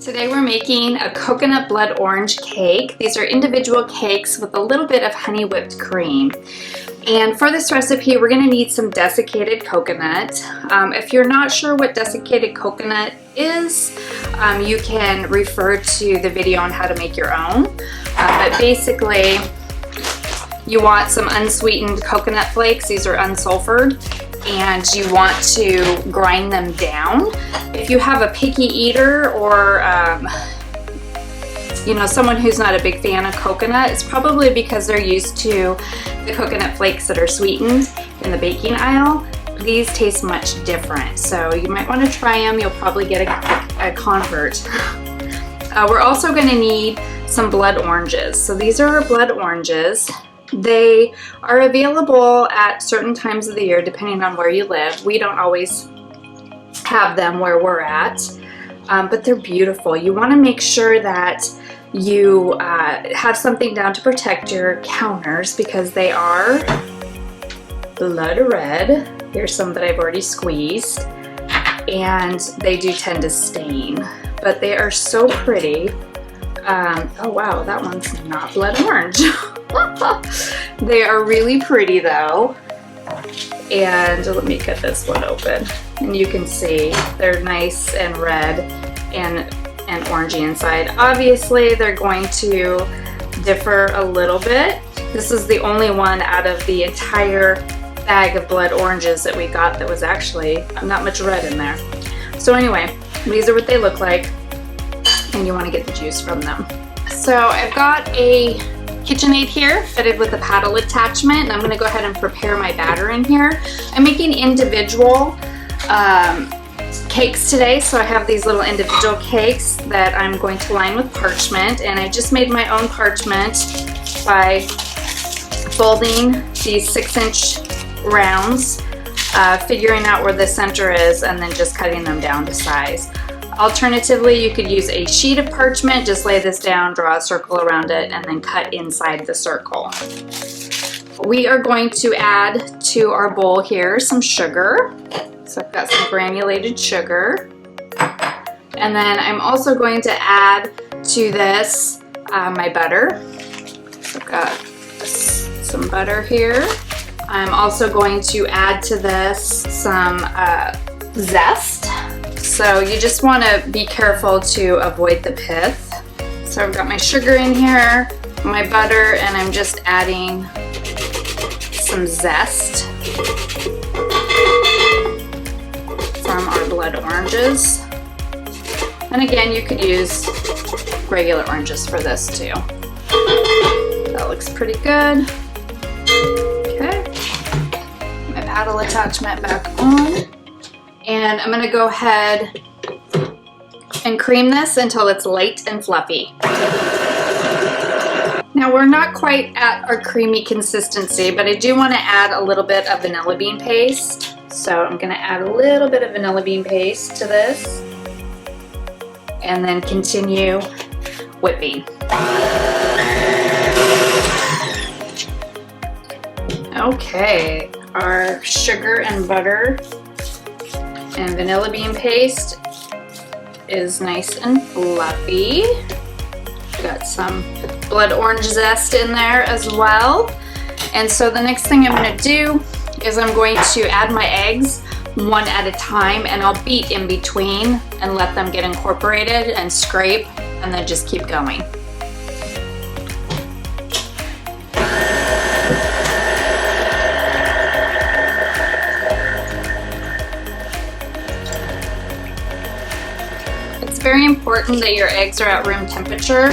Today we're making a coconut blood orange cake. These are individual cakes with a little bit of honey whipped cream. And for this recipe, we're gonna need some desiccated coconut. If you're not sure what desiccated coconut is, you can refer to the video on how to make your own. But basically, you want some unsweetened coconut flakes. These are unsulfured. And you want to grind them down. If you have a picky eater or someone who's not a big fan of coconut, it's probably because they're used to the coconut flakes that are sweetened in the baking aisle. These taste much different, so you might want to try them. You'll probably get a convert. We're also going to need some blood oranges. So these are our blood oranges. They are available at certain times of the year depending on where you live. We don't always have them where we're at, but they're beautiful. You want to make sure that you have something down to protect your counters because they are blood red. Here's some that I've already squeezed, and they do tend to stain, but they are so pretty. Oh wow, that one's not blood orange. They are really pretty though. And let me cut this one open. And you can see they're nice and red and orangey inside. Obviously, they're going to differ a little bit. This is the only one out of the entire bag of blood oranges that we got that was actually not much red in there. So anyway, these are what they look like, and you want to get the juice from them. So I've got a KitchenAid here fitted with a paddle attachment, and I'm going to go ahead and prepare my batter in here. I'm making individual cakes today, so I have these little individual cakes that I'm going to line with parchment, and I just made my own parchment by folding these 6-inch rounds, figuring out where the center is, and then just cutting them down to size. Alternatively, you could use a sheet of parchment, just lay this down, draw a circle around it, and then cut inside the circle. We are going to add to our bowl here some sugar. So I've got some granulated sugar. And then I'm also going to add to this my butter. So I've got some butter here. I'm also going to add to this some zest. So you just want to be careful to avoid the pith. So I've got my sugar in here, my butter, and I'm just adding some zest from our blood oranges. And again, you could use regular oranges for this too. That looks pretty good. Okay, my paddle attachment back on. And I'm gonna go ahead and cream this until it's light and fluffy. Now we're not quite at our creamy consistency, but I do wanna add a little bit of vanilla bean paste. So I'm gonna add a little bit of vanilla bean paste to this and then continue whipping. Okay, our sugar and butter and vanilla bean paste is nice and fluffy. Got some blood orange zest in there as well. And so the next thing I'm gonna do is I'm going to add my eggs one at a time, and I'll beat in between and let them get incorporated and scrape, and then just keep going. It's very important that your eggs are at room temperature.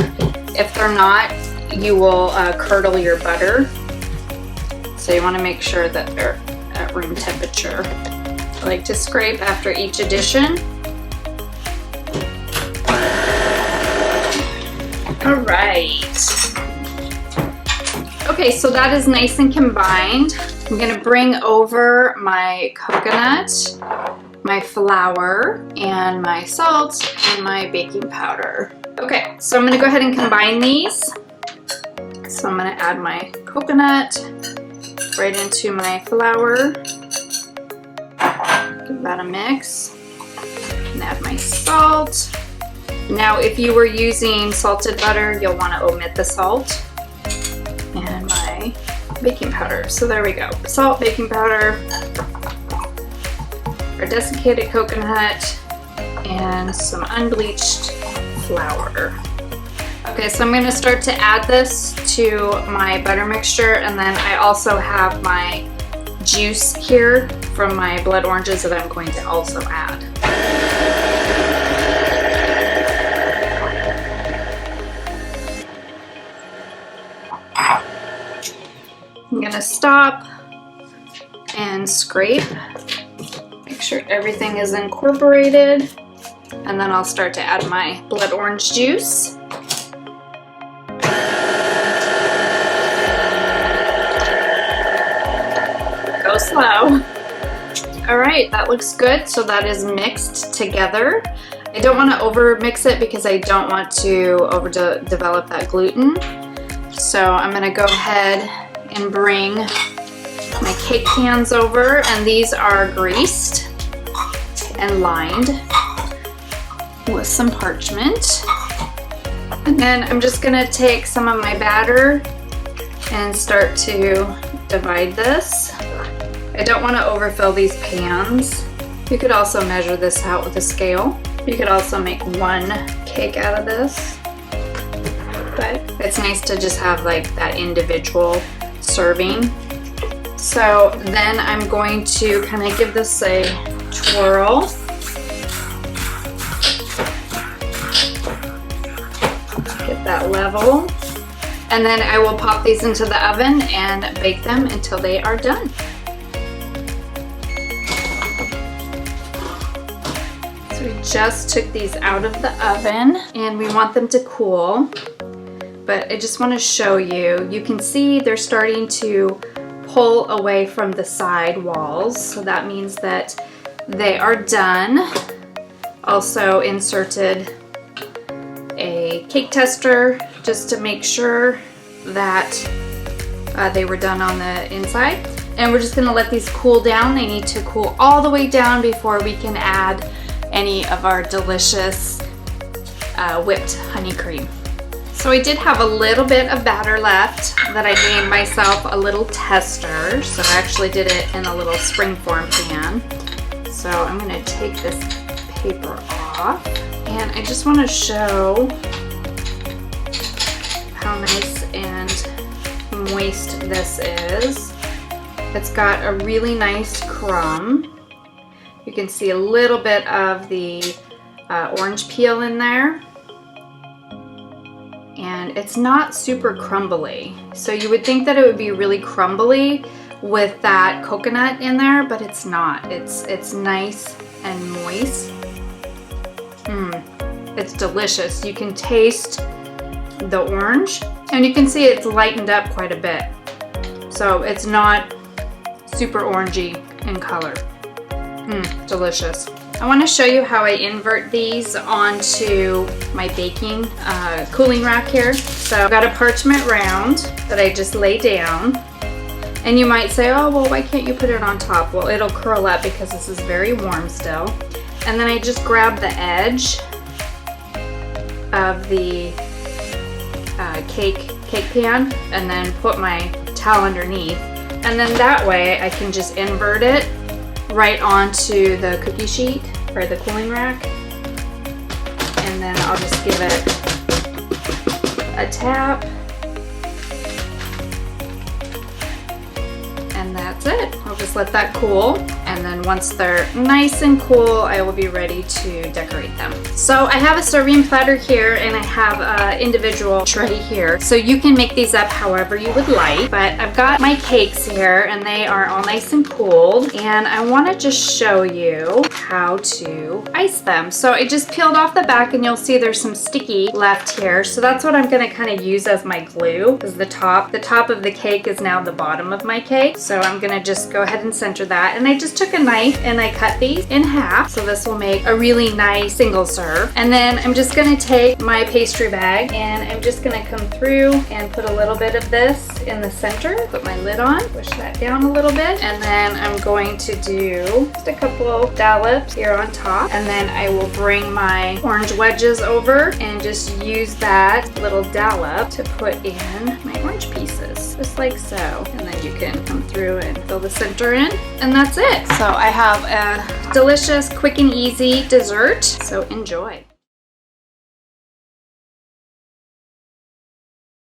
If they're not, you will curdle your butter. So you want to make sure that they're at room temperature. I like to scrape after each addition. All right. Okay, so that is nice and combined. I'm gonna bring over my coconut, my flour, and my salt, and my baking powder. Okay, so I'm gonna go ahead and combine these. So I'm gonna add my coconut right into my flour. Give that a mix. And add my salt. Now, if you were using salted butter, you'll want to omit the salt. And my baking powder. So there we go. Salt, baking powder, our desiccated coconut, and some unbleached flour. Okay, so I'm going to start to add this to my butter mixture, and then I also have my juice here from my blood oranges that I'm going to also add. I'm going to stop and scrape, make sure everything is incorporated, and then I'll start to add my blood orange juice. Go slow. All right, that looks good. So that is mixed together. I don't want to over mix it because I don't want to develop that gluten. So I'm going to go ahead and bring my cake pans over, and these are greased and lined with some parchment. And then I'm just going to take some of my batter and start to divide this. I don't want to overfill these pans. You could also measure this out with a scale. You could also make one cake out of this. But it's nice to just have like that individual serving. So then I'm going to kind of give this a twirl. Get that level. And then I will pop these into the oven and bake them until they are done. So we just took these out of the oven and we want them to cool. But I just want to show you, you can see they're starting to pull away from the side walls. So that means that they are done. Also inserted a cake tester just to make sure that they were done on the inside. And we're just going to let these cool down. They need to cool all the way down before we can add any of our delicious whipped honey cream. So I did have a little bit of batter left that I made myself a little tester. So I actually did it in a little springform pan. So I'm going to take this paper off, and I just want to show how nice and moist this is. It's got a really nice crumb. You can see a little bit of the orange peel in there. And it's not super crumbly. So you would think that it would be really crumbly with that coconut in there, but it's not. It's nice and moist. It's delicious. You can taste the orange, and you can see it's lightened up quite a bit. So it's not super orangey in color. Delicious. I want to show you how I invert these onto my baking cooling rack here. So I've got a parchment round that I just lay down. And you might say, oh, well, why can't you put it on top? Well, it'll curl up because this is very warm still. And then I just grab the edge of the cake pan and then put my towel underneath. And then that way I can just invert it right onto the cookie sheet or the cooling rack, and then I'll just give it a tap, and that's it. I'll just let that cool, and then once they're nice and cool, I will be ready to decorate them. So I have a serving platter here, and I have an individual tray here, so you can make these up however you would like. But I've got my cakes here, and they are all nice and cooled, and I want to just show you how to ice them. So I just peeled off the back, and you'll see there's some sticky left here, so that's what I'm going to kind of use as my glue, is the top. The top of the cake is now the bottom of my cake, so I'm going to just go ahead and center that. And I just took a knife and I cut these in half, so this will make a really nice single serve. And then I'm just going to take my pastry bag, and I'm just going to come through and put a little bit of this just in the center. Put my lid on, push that down a little bit, and then I'm going to do just a couple dollops here on top, and then I will bring my orange wedges over and just use that little dollop to put in my orange pieces, just like so. And then you can come through and fill the center in, and that's it. So I have a delicious, quick and easy dessert, so enjoy.